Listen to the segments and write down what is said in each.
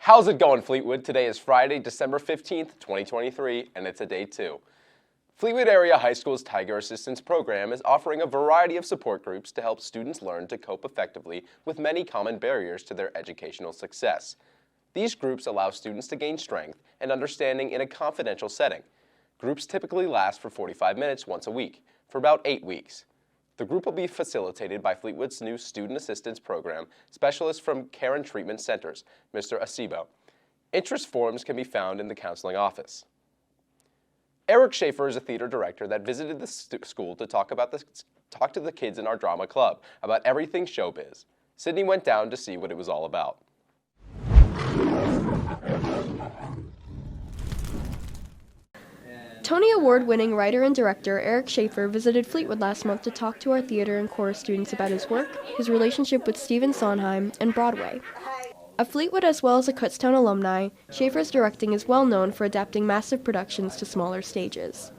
How's it going, Fleetwood? Today is Friday, December 15th, 2023, and it's a day 2. Fleetwood Area High School's Tiger Assistance Program is offering a variety of support groups to help students learn to cope effectively with many common barriers to their educational success. These groups allow students to gain strength and understanding in a confidential setting. Groups typically last for 45 minutes once a week, for about 8 weeks. The group will be facilitated by Fleetwood's new Student Assistance Program specialist from Care and Treatment Centers, Mr. Acebo. Interest forms can be found in the counseling office. Eric Schaefer is a theater director that visited the school to talk to the kids in our drama club about everything showbiz. Sydney went down to see what it was all about. Tony Award-winning writer and director Eric Schaefer visited Fleetwood last month to talk to our theater and chorus students about his work, his relationship with Stephen Sondheim, and Broadway. A Fleetwood as well as a Kutztown alumni, Schaefer's directing is well known for adapting massive productions to smaller stages.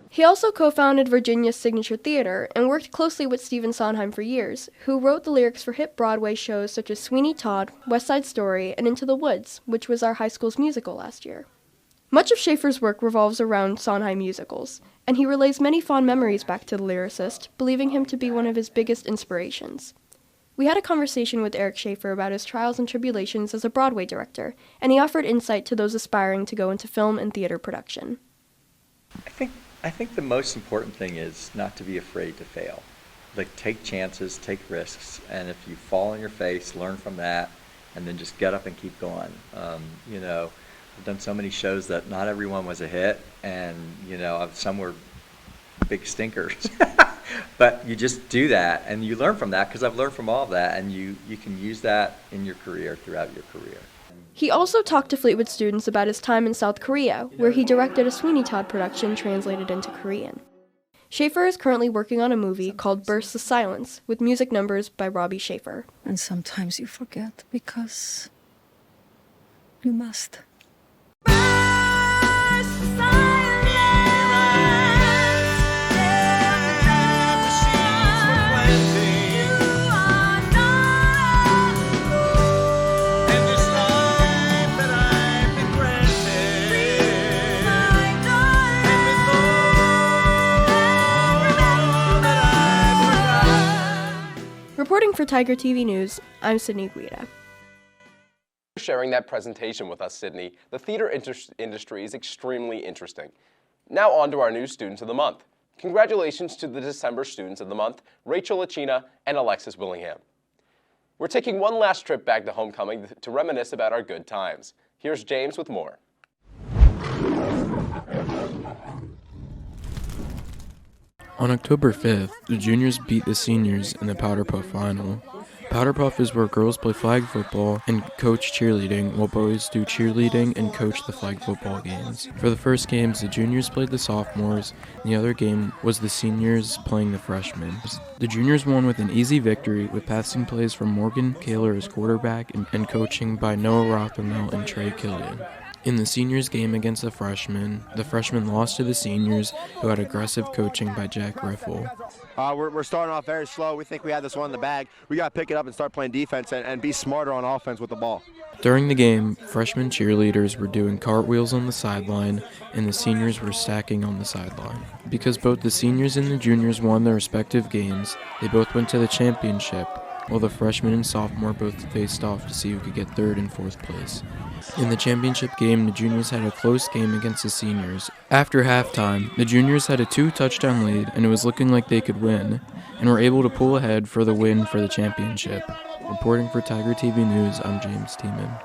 He also co-founded Virginia's Signature Theater and worked closely with Stephen Sondheim for years, who wrote the lyrics for hit Broadway shows such as Sweeney Todd, West Side Story, and Into the Woods, which was our high school's musical last year. Much of Schaefer's work revolves around Sondheim musicals, and he relays many fond memories back to the lyricist, believing him to be one of his biggest inspirations. We had a conversation with Eric Schaefer about his trials and tribulations as a Broadway director, and he offered insight to those aspiring to go into film and theater production. I think the most important thing is not to be afraid to fail. Like, take chances, take risks, and if you fall on your face, learn from that, and then just get up and keep going. I've done so many shows that not everyone was a hit, and some were big stinkers. But you just do that, and you learn from that, because I've learned from all of that, and you can use that in your career, throughout your career. He also talked to Fleetwood students about his time in South Korea, where he directed a Sweeney Todd production translated into Korean. Schaefer is currently working on a movie called Bursts of Silence, with music numbers by Robbie Schaefer. And sometimes you forget because you must. Reporting for Tiger TV News, I'm Sydney Guida. Sharing that presentation with us, Sydney. The theater industry is extremely interesting. Now on to our new Students of the Month. Congratulations to the December Students of the Month, Rachel Lachina and Alexis Willingham. We're taking one last trip back to homecoming to reminisce about our good times. Here's James with more. On October 5th, the juniors beat the seniors in the Powder Puff final. Powder Puff is where girls play flag football and coach cheerleading, while boys do cheerleading and coach the flag football games. For the first games, the juniors played the sophomores, and the other game was the seniors playing the freshmen. The juniors won with an easy victory, with passing plays from Morgan Kaler as quarterback and coaching by Noah Rothermel and Trey Killian. In the seniors game against the freshmen lost to the seniors, who had aggressive coaching by Jack Riffle. We're starting off very slow. We think we had this one in the bag. We got to pick it up and start playing defense and be smarter on offense with the ball. During the game, freshman cheerleaders were doing cartwheels on the sideline, and the seniors were stacking on the sideline. Because both the seniors and the juniors won their respective games, they both went to the championship, while the freshmen and sophomore both faced off to see who could get third and fourth place. In the championship game, the juniors had a close game against the seniors. After halftime, the juniors had a 2-touchdown lead, and it was looking like they could win, and were able to pull ahead for the win for the championship. Reporting for Tiger TV News, I'm James Tiemann.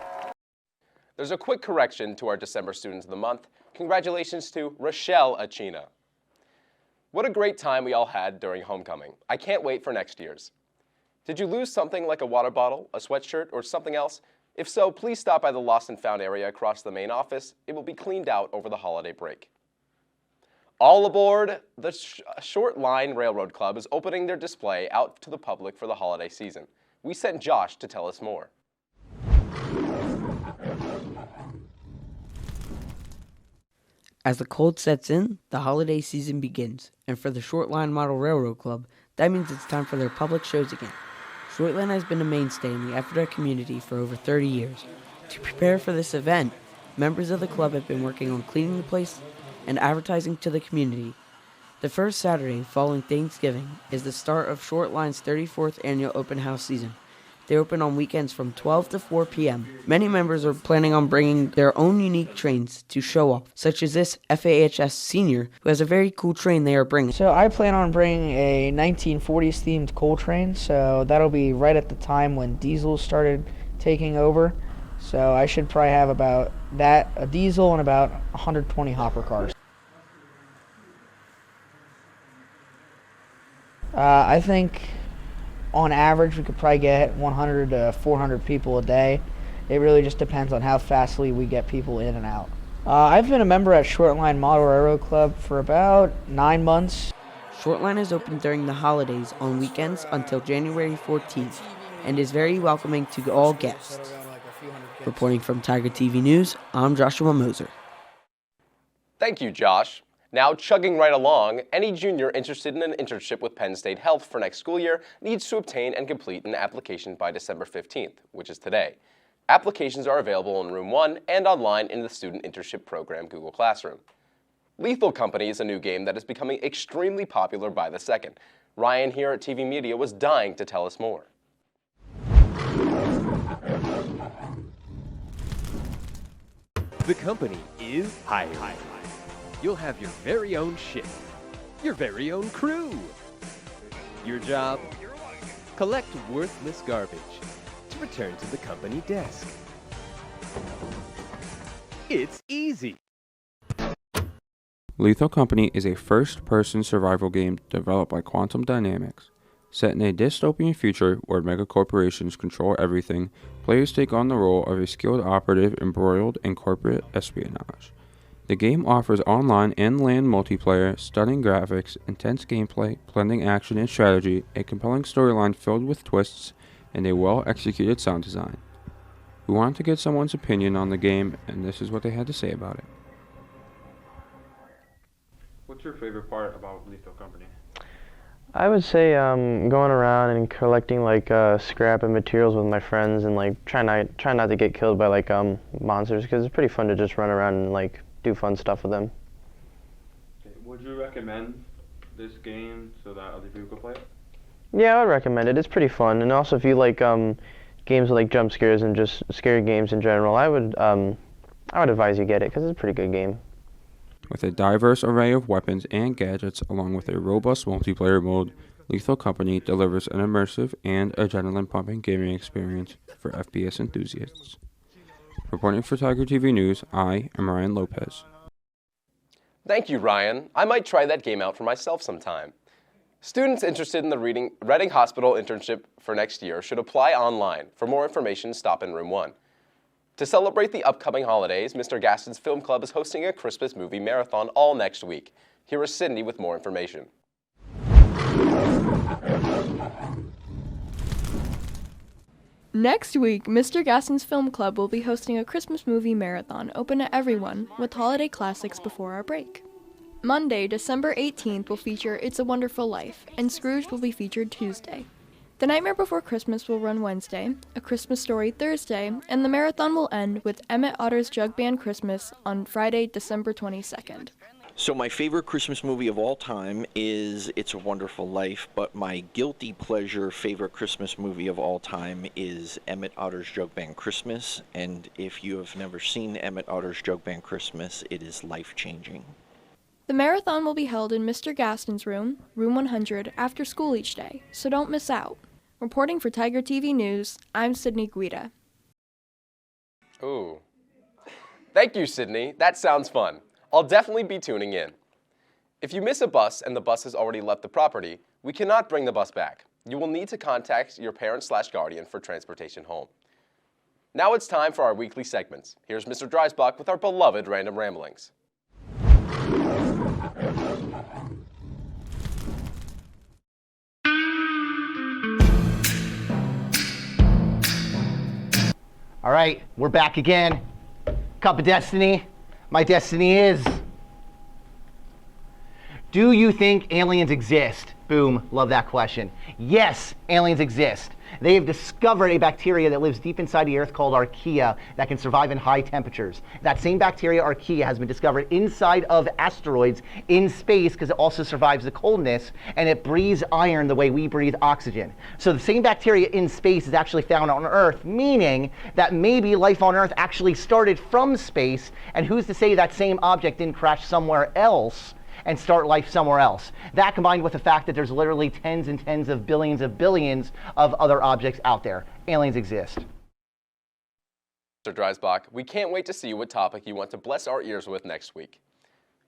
There's a quick correction to our December Students of the Month. Congratulations to Rochelle Achina. What a great time we all had during homecoming. I can't wait for next year's. Did you lose something like a water bottle, a sweatshirt, or something else? If so, please stop by the Lost and Found area across the main office. It will be cleaned out over the holiday break. All aboard! The Short Line Railroad Club is opening their display out to the public for the holiday season. We sent Josh to tell us more. As the cold sets in, the holiday season begins, and for the Short Line Model Railroad Club, that means it's time for their public shows again. Short Line has been a mainstay in the Ephrata community for over 30 years, To prepare for this event, members of the club have been working on cleaning the place and advertising to the community. The first Saturday following Thanksgiving is the start of Short Line's 34th annual open house season. They open on weekends from 12 to 4 p.m. Many members are planning on bringing their own unique trains to show off, such as this FAHS senior, who has a very cool train they are bringing. So I plan on bringing a 1940s themed coal train, so that'll be right at the time when diesel started taking over. So I should probably have about that, a diesel, and about 120 hopper cars. I think on average we could probably get 100 to 400 people a day. It really just depends on how fastly we get people in and out. I've been a member at Short Line Model Railroad Club for about 9 months. Short Line is open during the holidays on weekends until January 14th and is very welcoming to all guests. Reporting from Tiger TV News, I'm Joshua Moser. Thank you, Josh. Now, chugging right along, any junior interested in an internship with Penn State Health for next school year needs to obtain and complete an application by December 15th, which is today. Applications are available in Room 1 and online in the Student Internship Program Google Classroom. Lethal Company is a new game that is becoming extremely popular by the second. Ryan here at TV Media was dying to tell us more. The company is Hi. You'll have your very own ship, your very own crew. Your job? Collect worthless garbage to return to the company desk. It's easy. Lethal Company is a first-person survival game developed by Quantum Dynamics. Set in a dystopian future where megacorporations control everything, players take on the role of a skilled operative embroiled in corporate espionage. The game offers online and LAN multiplayer, stunning graphics, intense gameplay, blending action and strategy, a compelling storyline filled with twists, and a well-executed sound design. We wanted to get someone's opinion on the game, and this is what they had to say about it. What's your favorite part about Lethal Company? I would say going around and collecting like scrap and materials with my friends, and like try not to get killed by like monsters, because it's pretty fun to just run around and like do fun stuff with them. Okay. Would you recommend this game so that other people could play it? Yeah, I would recommend it. It's pretty fun, and also if you like games with like jump scares and just scary games in general, I would advise you get it, because it's a pretty good game. With a diverse array of weapons and gadgets along with a robust multiplayer mode, Lethal Company delivers an immersive and adrenaline-pumping gaming experience for FPS enthusiasts. Reporting for Tiger TV News, I am Ryan Lopez. Thank you, Ryan. I might try that game out for myself sometime. Students interested in the Reading Hospital internship for next year should apply online. For more information, stop in Room 1. To celebrate the upcoming holidays, Mr. Gaston's Film Club is hosting a Christmas movie marathon all next week. Here is Sydney with more information. Next week, Mr. Gaston's Film Club will be hosting a Christmas movie marathon open to everyone with holiday classics before our break. Monday, December 18th will feature It's a Wonderful Life, and Scrooge will be featured Tuesday. The Nightmare Before Christmas will run Wednesday, A Christmas Story Thursday, and the marathon will end with Emmett Otter's Jug Band Christmas on Friday, December 22nd. So my favorite Christmas movie of all time is It's a Wonderful Life, but my guilty pleasure favorite Christmas movie of all time is Emmett Otter's Jug Band Christmas, and if you have never seen Emmett Otter's Jug Band Christmas, it is life-changing. The marathon will be held in Mr. Gaston's room, Room 100, after school each day, so don't miss out. Reporting for Tiger TV News, I'm Sydney Guida. Ooh. Thank you, Sydney. That sounds fun. I'll definitely be tuning in. If you miss a bus and the bus has already left the property, we cannot bring the bus back. You will need to contact your parent/guardian for transportation home. Now it's time for our weekly segments. Here's Mr. Dreisbach with our beloved Random Ramblings. All right, we're back again. Cup of Destiny. My destiny is... Do you think aliens exist? Boom, love that question. Yes, aliens exist. They have discovered a bacteria that lives deep inside the Earth called archaea that can survive in high temperatures. That same bacteria, archaea, has been discovered inside of asteroids in space because it also survives the coldness, and it breathes iron the way we breathe oxygen. So the same bacteria in space is actually found on Earth, meaning that maybe life on Earth actually started from space, and who's to say that same object didn't crash somewhere else and start life somewhere else. That combined with the fact that there's literally tens and tens of billions of other objects out there. Aliens exist. Mr. Dreisbach, we can't wait to see what topic you want to bless our ears with next week.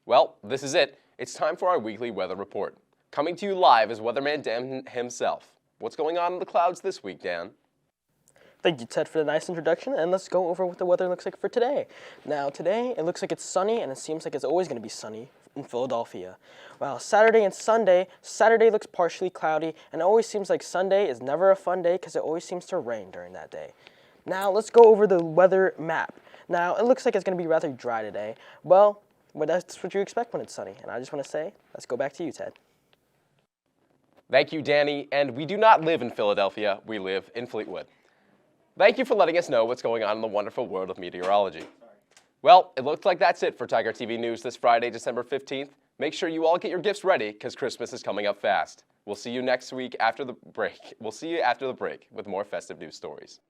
Well, this is it. It's time for our weekly weather report. Coming to you live is Weatherman Dan himself. What's going on in the clouds this week, Dan? Thank you, Ted, for the nice introduction, and let's go over what the weather looks like for today. Now, today, it looks like it's sunny, and it seems like it's always going to be sunny in Philadelphia. While Saturday and Sunday, Saturday looks partially cloudy, and it always seems like Sunday is never a fun day because it always seems to rain during that day. Now, let's go over the weather map. Now, it looks like it's going to be rather dry today. Well, that's what you expect when it's sunny, and I just want to say, let's go back to you, Ted. Thank you, Danny, and we do not live in Philadelphia, we live in Fleetwood. Thank you for letting us know what's going on in the wonderful world of meteorology. Well, it looks like that's it for Tiger TV News this Friday, December 15th. Make sure you all get your gifts ready because Christmas is coming up fast. We'll see you next week after the break. We'll see you after the break with more festive news stories.